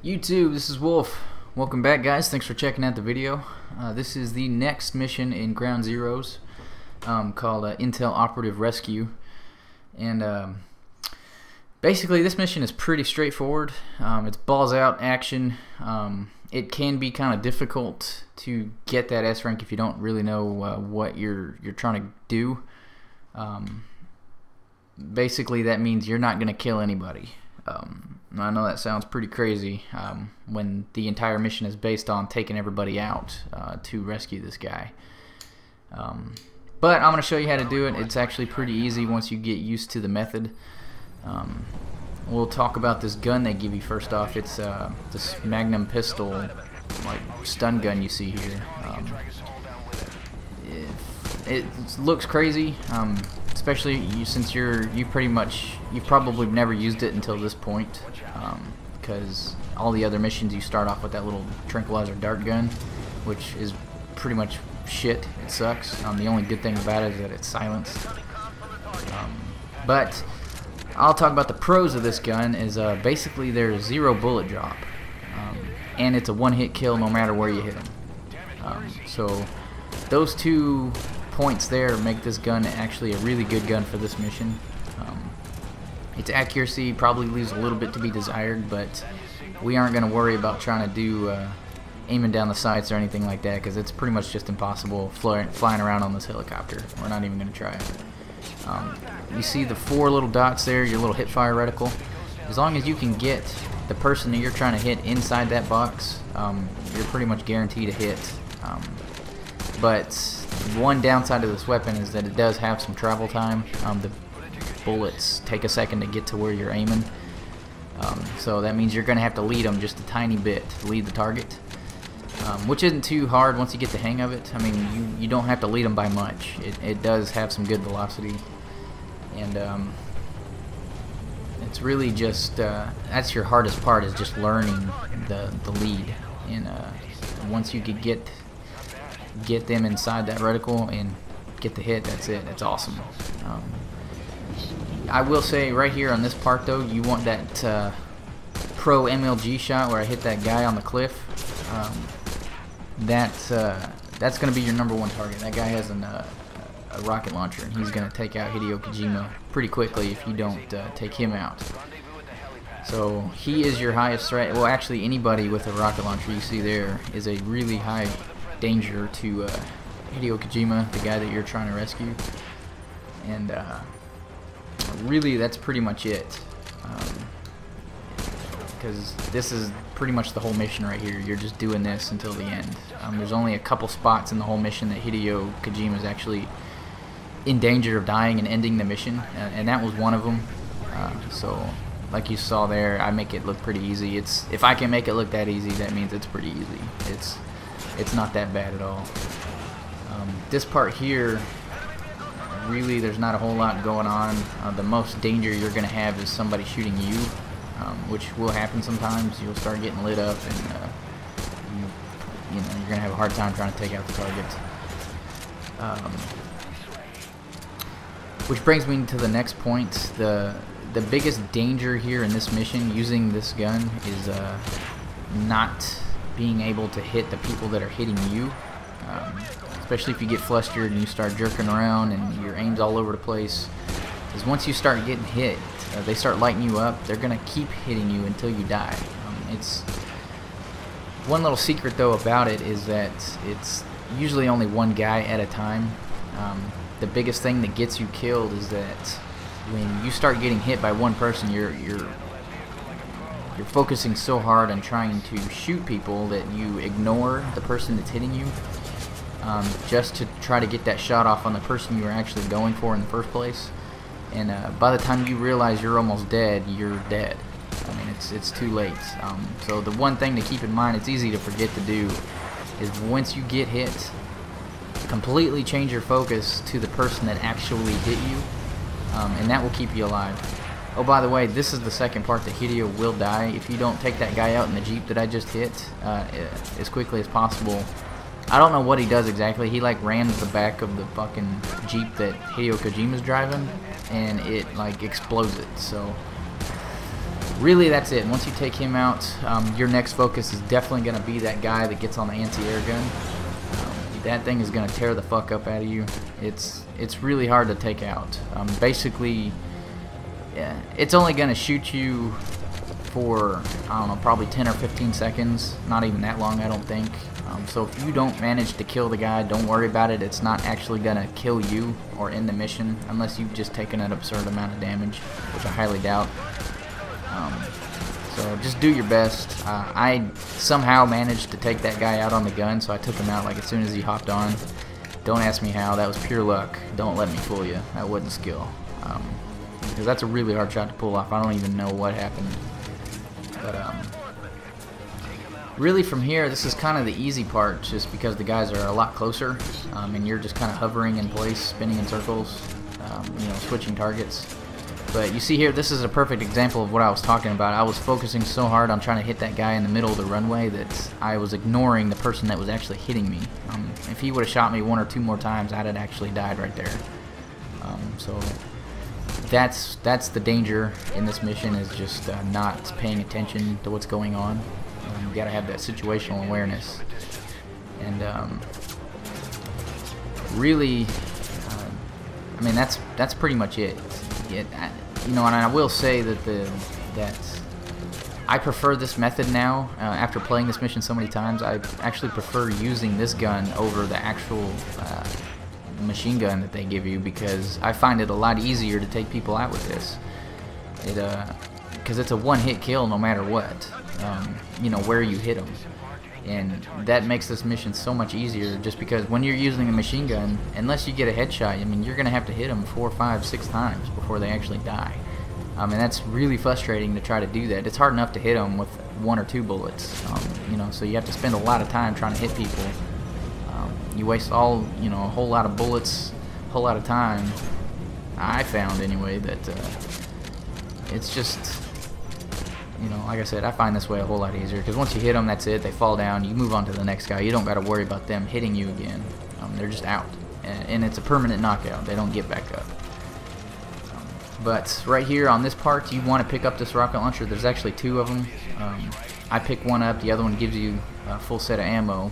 YouTube, this is Wolf. Welcome back, guys. Thanks for checking out the video. This is the next mission in Ground Zeroes, called Intel Operative Rescue. And basically this mission is pretty straightforward. It's balls out action. It can be kind of difficult to get that S rank if you don't really know what you're trying to do. Basically that means you're not going to kill anybody. I know that sounds pretty crazy when the entire mission is based on taking everybody out to rescue this guy. But I'm going to show you how to do it. It's actually pretty easy once you get used to the method. We'll talk about this gun they give you first off. It's this Magnum pistol, like stun gun you see here. It looks crazy, especially since you've probably never used it until this point, because all the other missions you start off with that little tranquilizer dart gun, which is pretty much shit. It sucks. The only good thing about it is that it's silenced. But I'll talk about the pros of this gun. Is basically there's 0 bullet drop, and it's a one-hit kill no matter where you hit them. So those 2 points there make this gun actually a really good gun for this mission. Its accuracy probably leaves a little bit to be desired, but we aren't going to worry about trying to do aiming down the sights or anything like that, because it's pretty much just impossible flying around on this helicopter. We're not even going to try it. You see the 4 little dots there, your little hip fire reticle. As long as you can get the person that you're trying to hit inside that box, you're pretty much guaranteed a hit. But one downside of this weapon is that it does have some travel time. The bullets take a second to get to where you're aiming, so that means you're going to have to lead them just a tiny bit to lead the target, which isn't too hard once you get the hang of it. I mean, you don't have to lead them by much. It does have some good velocity, and it's really just that's your hardest part, is just learning the lead. And once you could get them inside that reticle and get the hit, that's it. That's awesome. I will say right here on this part though, you want that pro MLG shot where I hit that guy on the cliff. That's going to be your #1 target. That guy has a rocket launcher, and he's going to take out Hideo Kojima pretty quickly if you don't take him out. So he is your highest threat. Well, actually anybody with a rocket launcher you see there is a really high danger to Hideo Kojima, the guy that you're trying to rescue. And really that's pretty much it, because this is pretty much the whole mission right here. You're just doing this until the end. There's only a couple spots in the whole mission that Hideo Kojima is actually in danger of dying and ending the mission, and that was one of them. So like you saw there, I make it look pretty easy. If I can make it look that easy, that means it's pretty easy. It's not that bad at all. This part here, really there's not a whole lot going on. The most danger you're going to have is somebody shooting you, which will happen sometimes. You'll start getting lit up, and you're going to have a hard time trying to take out the target. Which brings me to the next point. The biggest danger here in this mission using this gun is not being able to hit the people that are hitting you, especially if you get flustered and you start jerking around and your aim's all over the place. Is once you start getting hit, they start lighting you up. They're gonna keep hitting you until you die. It's one little secret though about it is that it's usually only one guy at a time. The biggest thing that gets you killed is that when you start getting hit by one person, you're focusing so hard on trying to shoot people that you ignore the person that's hitting you, just to try to get that shot off on the person you were actually going for in the first place. And by the time you realize you're almost dead, you're dead. I mean, it's too late. So the one thing to keep in mind, it's easy to forget to do, is once you get hit, completely change your focus to the person that actually hit you, and that will keep you alive. Oh, by the way, this is the second part that Hideo will die if you don't take that guy out in the Jeep that I just hit as quickly as possible. I don't know what he does exactly. He like rams the back of the fucking Jeep that Hideo Kojima's driving, and it like explodes it. So really, that's it. Once you take him out, your next focus is definitely going to be that guy that gets on the anti-air gun. That thing is going to tear the fuck up out of you. It's really hard to take out. Basically, yeah, it's only going to shoot you for, I don't know, probably 10 or 15 seconds. Not even that long, I don't think. So if you don't manage to kill the guy, don't worry about it. It's not actually going to kill you or end the mission unless you've just taken an absurd amount of damage, which I highly doubt. So just do your best. I somehow managed to take that guy out on the gun, so I took him out like as soon as he hopped on. Don't ask me how. That was pure luck. Don't let me fool you. That wasn't skill. Because that's a really hard shot to pull off. I don't even know what happened. But really from here, this is kind of the easy part, just because the guys are a lot closer, and you're just kind of hovering in place, spinning in circles, you know, switching targets. But you see here, this is a perfect example of what I was talking about. I was focusing so hard on trying to hit that guy in the middle of the runway that I was ignoring the person that was actually hitting me. If he would have shot me one or two more times, I'd have actually died right there. So that's the danger in this mission, is just not paying attention to what's going on. You gotta have that situational awareness. And really, I mean, that's pretty much it. You know, and I will say that I prefer this method now. After playing this mission so many times, I actually prefer using this gun over the actual machine gun that they give you, because I find it a lot easier to take people out with this. Because it's a one-hit kill no matter what. You know, where you hit them. And that makes this mission so much easier, just because when you're using a machine gun, unless you get a headshot, I mean, you're going to have to hit them 4, 5, 6 times before they actually die. And that's really frustrating to try to do that. It's hard enough to hit them with 1 or 2 bullets, you know, so you have to spend a lot of time trying to hit people. You waste a whole lot of bullets, a whole lot of time. I found anyway that it's just, you know, like I said, I find this way a whole lot easier, because once you hit them, that's it. They fall down. You move on to the next guy. You don't got to worry about them hitting you again. They're just out, and it's a permanent knockout. They don't get back up. But right here on this part, you want to pick up this rocket launcher. There's actually 2 of them. I pick one up. The other one gives you a full set of ammo.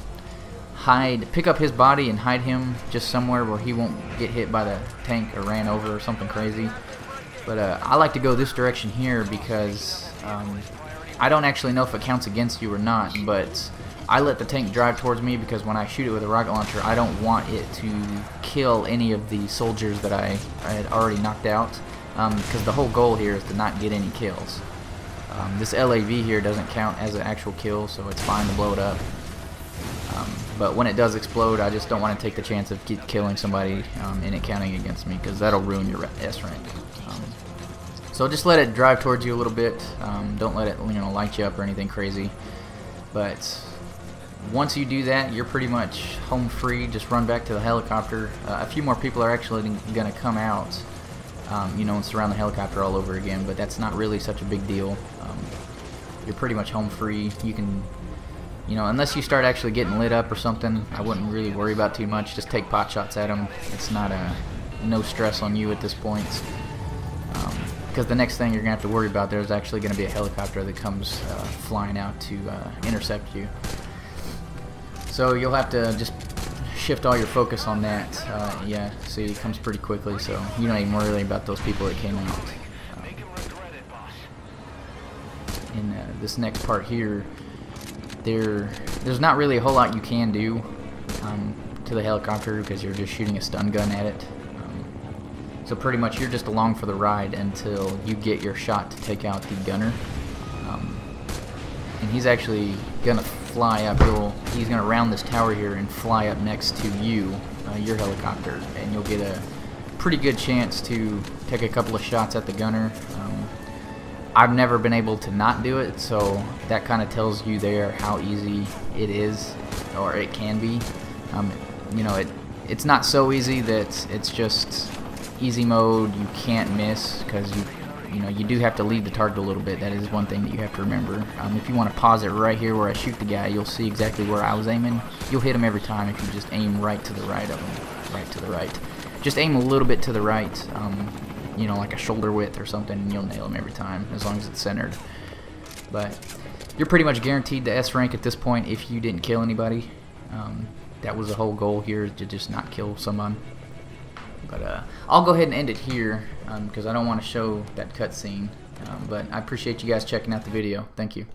Pick up his body and hide him just somewhere where he won't get hit by the tank or ran over or something crazy. But I like to go this direction here because I don't actually know if it counts against you or not, but I let the tank drive towards me because when I shoot it with a rocket launcher, I don't want it to kill any of the soldiers that I had already knocked out, because the whole goal here is to not get any kills. This LAV here doesn't count as an actual kill, so it's fine to blow it up. But when it does explode, I just don't want to take the chance of killing somebody and it counting against me, because that'll ruin your S rank. So just let it drive towards you a little bit. Don't let it, you know, light you up or anything crazy. But once you do that, you're pretty much home free. Just run back to the helicopter. A few more people are actually going to come out, you know, and surround the helicopter all over again. But that's not really such a big deal. You're pretty much home free. You can, you know, unless you start actually getting lit up or something, I wouldn't really worry about too much. Just take pot shots at them. It's not no stress on you at this point. Because the next thing you're going to have to worry about, there's actually going to be a helicopter that comes flying out to intercept you. So you'll have to just shift all your focus on that. Yeah, see, it comes pretty quickly, so you don't even worry about those people that came out. In this next part here, there's not really a whole lot you can do to the helicopter, because you're just shooting a stun gun at it. So pretty much you're just along for the ride until you get your shot to take out the gunner. And he's actually going to fly up. He's going to round this tower here and fly up next to you, your helicopter. And you'll get a pretty good chance to take a couple of shots at the gunner. I've never been able to not do it, so that kind of tells you there how easy it is, or it can be. You know, it's not so easy that it's just easy mode, you can't miss, because you know, you do have to lead the target a little bit. That is one thing that you have to remember. If you want to pause it right here where I shoot the guy, you'll see exactly where I was aiming. You'll hit him every time if you just aim right to the right of him. Right to the right. Just aim a little bit to the right. you know, like a shoulder width or something, and you'll nail them every time as long as it's centered. But you're pretty much guaranteed the S rank at this point if you didn't kill anybody. That was the whole goal here, to just not kill someone. But I'll go ahead and end it here because I don't want to show that cutscene. But I appreciate you guys checking out the video. Thank you.